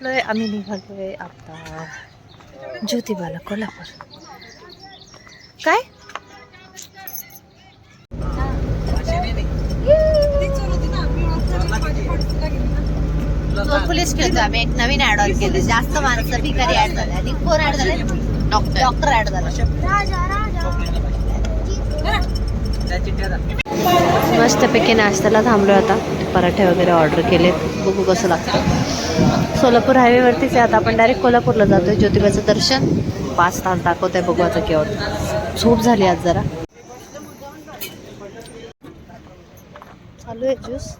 आम्ही निघालोय आता ज्योतिबाला, कोल्हापूर. काय पोलीस खेळतो आम्ही. एक नवीन ऍड ऑन केले. जास्त माणसं भिकारी ऍड झाले. आणि कोण ऍड झाले? डॉक्टर ऍड झाला. मस्तपैकी नाश्त्याला थांबलो आता. पराठे वगैरे ऑर्डर केलेत. बघू कसं लागतं. सोलापूर हायवेवरतीच आहे आता. आपण डायरेक्ट कोल्हापूरला जातोय. ज्योतिबाचं दर्शन 5 तास दाखवत आहे. बघू आता केव्हा. झोप झाली आज जरा. चालू आहे ज्यूस.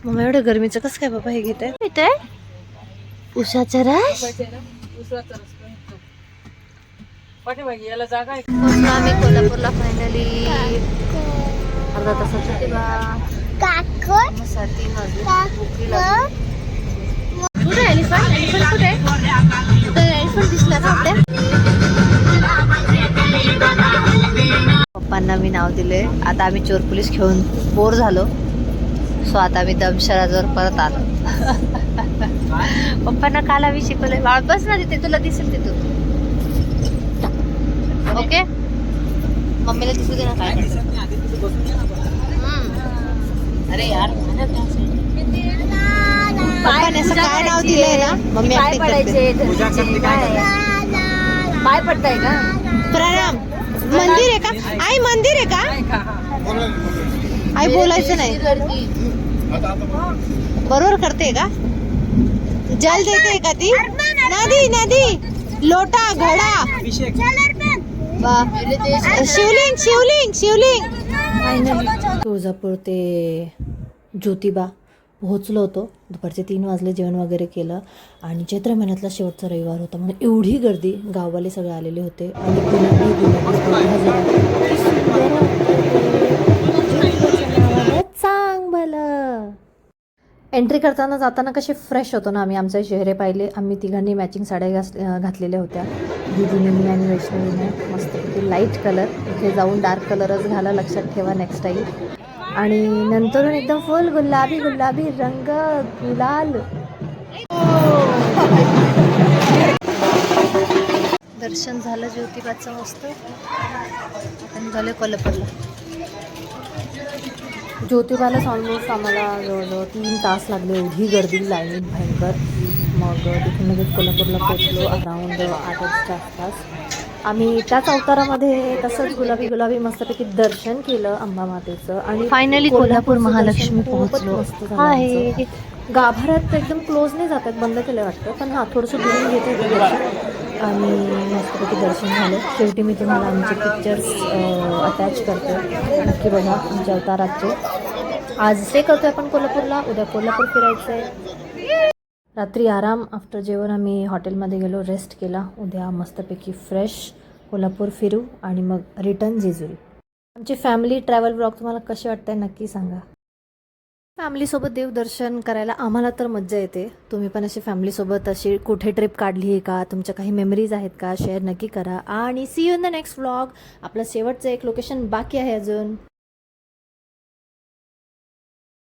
मग एवढं गरमीचं कसं काय बाबा हे घेत आहे? उसाचा रस. आम्ही कोल्हापूरला फायनली. अर्धा तासाचा कुठे एलिफंट कुठे? एलिफंट दिसला ना आपल्या. पप्पांना मी नाव दिले. आता आम्ही चोर पोलीस खेळून बोर झालो. सो आता मी दमशराजवर परत आलो. पप्पांना काल आम्ही शिकवलंय. वापस ना तिथे तुला दिसेल तिथून. ओके मम्मीला दिसू दे ना काय. अरे यार पप्पाने असं काय नाव दिलंय ना. मम्मी पाय पडायचे. पाय पडताय का? प्रणाम. मंदिर आहे का आई? मंदिर आहे का आई? बोलायचं नाही. बरोबर करते का? जल देते का ती? नदी नदी लोटा घडा. शिवलिंग शिवलिंग शिवलिंग. तुळजापूर ते ज्योतिबा पोहोचलो होतो. दुपारचे 3 वाजले. जेवण वगैरे केलं आणि चैत्र महिन्यातला शेवटचा रविवार होता म्हणून एवढी गर्दी. गाववाले सगळे आलेले होते आणि सांग भलं. एंट्री करताना जाताना कसे फ्रेश होतो ना आम्ही. आमचे चेहरे पाहिले. आम्ही तिघांनी मॅचिंग साड्या घातलेल्या होत्या. दीदीने मी आणि वैष्णवीने मस्तपैकी लाईट कलर. इथे जाऊन डार्क कलरच घाला, लक्षात ठेवा नेक्स्ट टाईम. आणि नंतरून एकदम फुल गुलाबी गुलाबी रंग गुलाल. दर्शन झालं ज्योतिबाचं मस्त. आता निघाले कोल्हापूरला. ज्योतिबालाच ऑलमोस्ट आम्हाला जवळजवळ 3 तास लागले. एवढी गर्दी, लाईन भयंकर. मग तिथून लगेच कोल्हापूरला पोहोचलो अराऊंड 8च्या आसपास. आम्ही त्याच अवतारामध्ये तसंच गुलाबी गुलाबी मस्तपैकी दर्शन केलं अंबामातेचं. आणि फायनली कोल्हापूर महालक्ष्मी पोहोचलो. आहे गाभाऱ्यात एकदम क्लोज नाही जातात, बंद केलं वाटतं. पण हां थोडंसं दुरून घेते दर्शन आणि मस्तपैकी दर्शन झालं. शेवटी मी तुम्हाला आमचे पिक्चर्स अटॅच करते. नक्की बघा आमच्या अवताराचे. आज स्टे करतोय आपण कोल्हापूरला. उद्या कोल्हापूर फिरायचं आहे. रात्री आराम. आफ्टर जेवण आम्ही हॉटेलमध्ये गेलो, रेस्ट केला. उद्या मस्तपैकी फ्रेश कोल्हापूर फिरू आणि मग रिटर्न जेजुरी. आमची फॅमिली ट्रॅव्हल ब्लॉग तुम्हाला कसे वाटतंय नक्की सांगा. फॅमिलीसोबत देवदर्शन करायला आम्हाला तर मज्जा येते. तुम्ही पण अशी फॅमिलीसोबत अशी कुठे ट्रिप काढली आहे का? तुमच्या काही मेमरीज आहेत का? शेअर नक्की करा. आणि see you in the next vlog. आपलं शेवटचं एक लोकेशन बाकी आहे अजून.